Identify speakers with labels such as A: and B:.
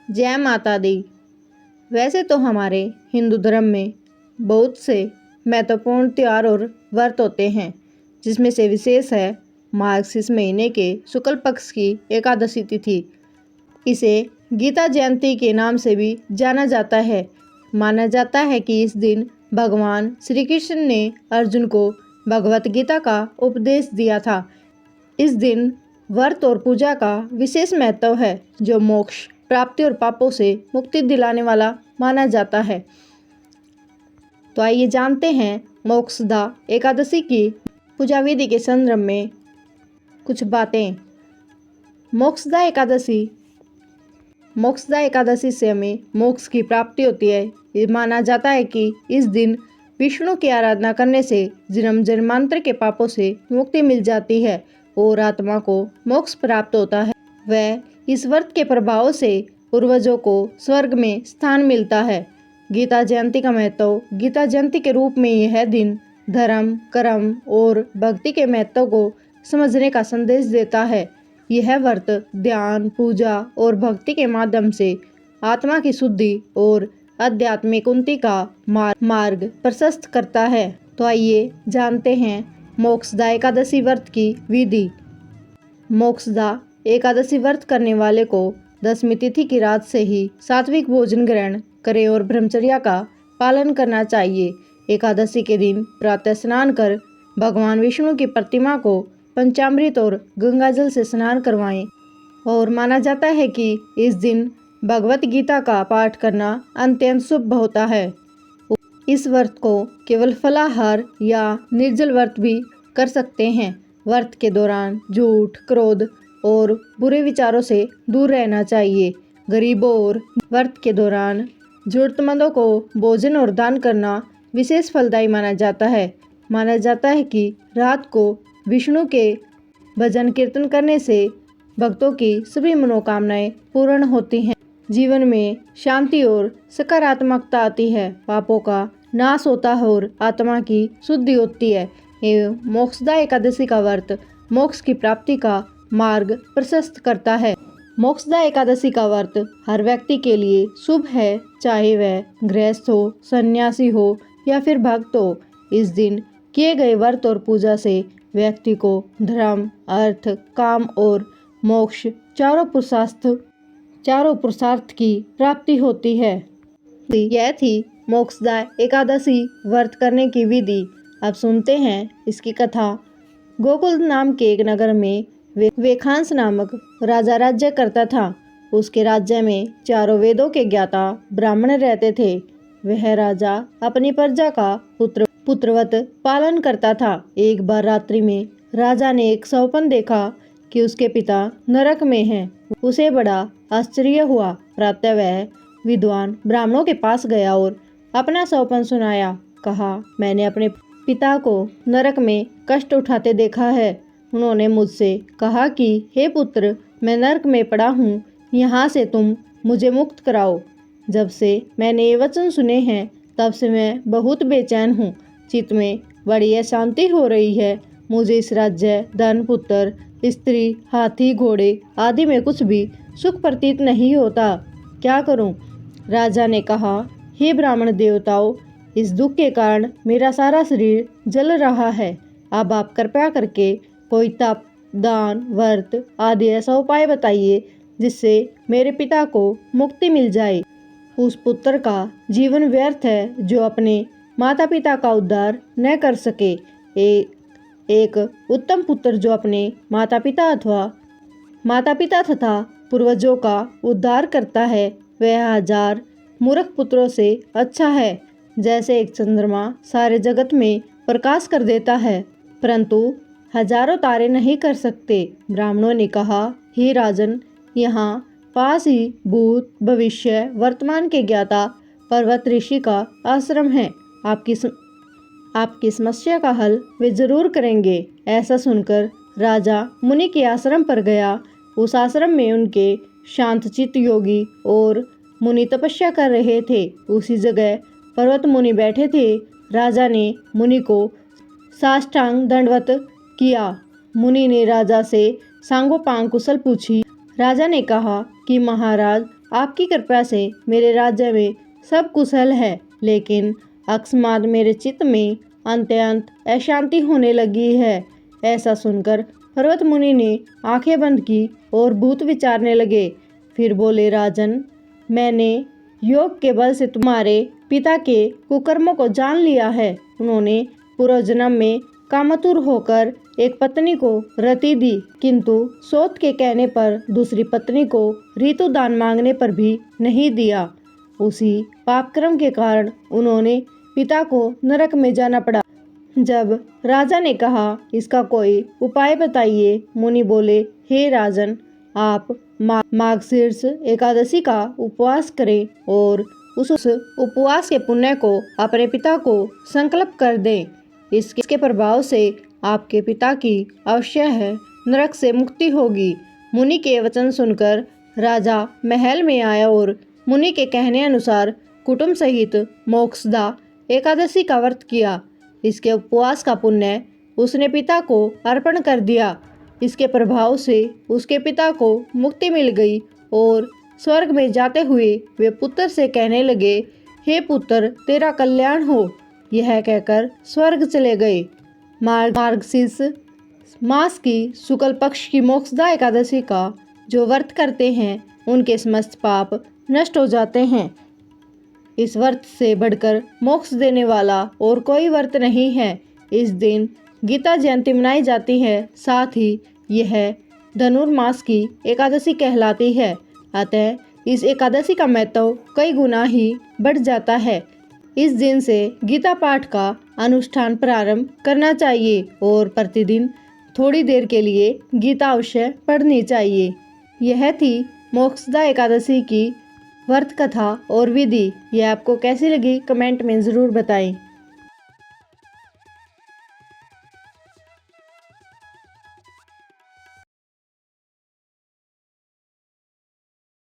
A: जय माता दी। वैसे तो हमारे हिंदू धर्म में बहुत से महत्वपूर्ण त्यौहार और व्रत होते हैं, जिसमें से विशेष है मार्गशीर्ष महीने के शुक्ल पक्ष की एकादशी तिथि। इसे गीता जयंती के नाम से भी जाना जाता है। माना जाता है कि इस दिन भगवान श्री कृष्ण ने अर्जुन को भगवत गीता का उपदेश दिया था। इस दिन व्रत और पूजा का विशेष महत्व है, जो मोक्ष प्राप्ति और पापों से मुक्ति दिलाने वाला माना जाता है। तो आइए जानते हैं मोक्षदा एकादशी की पूजा विधि के संदर्भ में कुछ बातें। मोक्षदा एकादशी से हमें मोक्ष की प्राप्ति होती है। ये माना जाता है कि इस दिन विष्णु की आराधना करने से जन्म जन्मांतर के पापों से मुक्ति मिल जाती है और आत्मा को मोक्ष प्राप्त होता है। वह इस व्रत के प्रभाव से पूर्वजों को स्वर्ग में स्थान मिलता है। गीता जयंती का महत्व। गीता जयंती के रूप में यह दिन धर्म, कर्म और भक्ति के महत्व को समझने का संदेश देता है। यह व्रत ध्यान, पूजा और भक्ति के माध्यम से आत्मा की शुद्धि और आध्यात्मिक उन्नति का मार्ग प्रशस्त करता है। तो आइए जानते हैं मोक्षदा एकादशी व्रत की विधि। मोक्षदा एकादशी व्रत करने वाले को दशमी तिथि की रात से ही सात्विक भोजन ग्रहण करें और ब्रह्मचर्य का पालन करना चाहिए। एकादशी के दिन प्रातः स्नान कर भगवान विष्णु की प्रतिमा को पंचामृत और गंगा जल से स्नान करवाएं। और माना जाता है कि इस दिन भगवत गीता का पाठ करना अत्यंत शुभ होता है। इस व्रत को केवल फलाहार या निर्जल व्रत भी कर सकते हैं। व्रत के दौरान झूठ, क्रोध और बुरे विचारों से दूर रहना चाहिए। गरीबों और व्रत के दौरान जरूरतमंदों को भोजन और दान करना विशेष फलदायी माना जाता है। माना जाता है कि रात को विष्णु के भजन कीर्तन करने से भक्तों की सभी मनोकामनाएं पूर्ण होती हैं। जीवन में शांति और सकारात्मकता आती है। पापों का नाश होता है और आत्मा की शुद्धि होती है। एवं मोक्षदा एकादशी का व्रत मोक्ष की प्राप्ति का मार्ग प्रशस्त करता है। मोक्षदा एकादशी का व्रत हर व्यक्ति के लिए शुभ है, चाहे वह गृहस्थ हो, सन्यासी हो या फिर भक्त हो। इस दिन किए गए व्रत और पूजा से व्यक्ति को धर्म, अर्थ, काम और मोक्ष चारों पुरुषार्थ की प्राप्ति होती है। यह थी मोक्षदा एकादशी व्रत करने की विधि। अब सुनते हैं इसकी कथा। गोकुल नाम के एक नगर में वेखांस नामक राजा राज्य करता था। उसके राज्य में चारों वेदों के ज्ञाता ब्राह्मण रहते थे। वह राजा अपनी प्रजा का पुत्रवत पालन करता था। एक बार रात्रि में राजा ने एक स्वप्न देखा कि उसके पिता नरक में हैं। उसे बड़ा आश्चर्य हुआ। प्रातः वह विद्वान ब्राह्मणों के पास गया और अपना स्वप्न सुनाया। कहा, मैंने अपने पिता को नरक में कष्ट उठाते देखा है। उन्होंने मुझसे कहा कि हे पुत्र, मैं नरक में पड़ा हूँ, यहाँ से तुम मुझे मुक्त कराओ। जब से मैंने ये वचन सुने हैं तब से मैं बहुत बेचैन हूँ। चित्त में बड़ी अशांति हो रही है। मुझे इस राज्य, धन, पुत्र, स्त्री, हाथी, घोड़े आदि में कुछ भी सुख प्रतीत नहीं होता। क्या करूँ? राजा ने कहा, हे ब्राह्मण देवताओं, इस दुख के कारण मेरा सारा शरीर जल रहा है। अब आप कृपया करके कोई तप, दान, व्रत आदि ऐसा उपाय बताइए जिससे मेरे पिता को मुक्ति मिल जाए। उस पुत्र का जीवन व्यर्थ है जो अपने माता पिता का उद्धार न कर सके। एक उत्तम पुत्र जो अपने माता पिता तथा पूर्वजों का उद्धार करता है, वह 1000 मूर्ख पुत्रों से अच्छा है। जैसे एक चंद्रमा सारे जगत में प्रकाश कर देता है, परंतु हजारों तारे नहीं कर सकते। ब्राह्मणों ने कहा, हे राजन, यहाँ पास ही भूत, भविष्य, वर्तमान के ज्ञाता पर्वत ऋषि का आश्रम है। आपकी समस्या का हल वे जरूर करेंगे। ऐसा सुनकर राजा मुनि के आश्रम पर गया। उस आश्रम में उनके शांतचित्त योगी और मुनि तपस्या कर रहे थे। उसी जगह पर्वत मुनि बैठे थे। राजा ने मुनि को साष्टांग दंडवत किया। मुनि ने राजा से सांगोपांग कुशल पूछी। राजा ने कहा कि महाराज, आपकी कृपा से मेरे राज्य में सब कुशल है, लेकिन अकस्मात मेरे चित्त में अत्यंत अशांति होने लगी है। ऐसा सुनकर पर्वत मुनि ने आंखें बंद की और भूत विचारने लगे। फिर बोले, राजन, मैंने योग के बल से तुम्हारे पिता के कुकर्मों को जान लिया है। उन्होंने पूर्व जन्म में कामतुर होकर एक पत्नी को रति दी, किंतु सोत के कहने पर दूसरी पत्नी को ऋतु दान मांगने पर भी नहीं दिया। उसी पापक्रम के कारण उन्होंने पिता को नरक में जाना पड़ा। जब राजा ने कहा, इसका कोई उपाय बताइए, मुनि बोले, हे राजन, आप मार्गशीर्ष एकादशी का उपवास करें और उस उपवास के पुण्य को अपने पिता को संकल्प कर दें। इसके प्रभाव से आपके पिता की अवश्य है नरक से मुक्ति होगी। मुनि के वचन सुनकर राजा महल में आया और मुनि के कहने अनुसार कुटुंब सहित मोक्षदा एकादशी का व्रत किया। इसके उपवास का पुण्य उसने पिता को अर्पण कर दिया। इसके प्रभाव से उसके पिता को मुक्ति मिल गई और स्वर्ग में जाते हुए वे पुत्र से कहने लगे, हे पुत्र, तेरा कल्याण हो। यह कहकर स्वर्ग चले गए। मार्गशीर्ष मास की शुक्ल पक्ष की मोक्षदा एकादशी का जो व्रत करते हैं उनके समस्त पाप नष्ट हो जाते हैं। इस व्रत से बढ़कर मोक्ष देने वाला और कोई व्रत नहीं है। इस दिन गीता जयंती मनाई जाती है। साथ ही यह धनुर्मास की एकादशी कहलाती है। अतः इस एकादशी का महत्व कई गुना ही बढ़ जाता है। इस दिन से गीता पाठ का अनुष्ठान प्रारंभ करना चाहिए और प्रतिदिन थोड़ी देर के लिए गीता अवश्य पढ़नी चाहिए। यह थी मोक्षदा एकादशी की व्रत कथा और विधि। यह आपको कैसी लगी कमेंट में ज़रूर बताएं।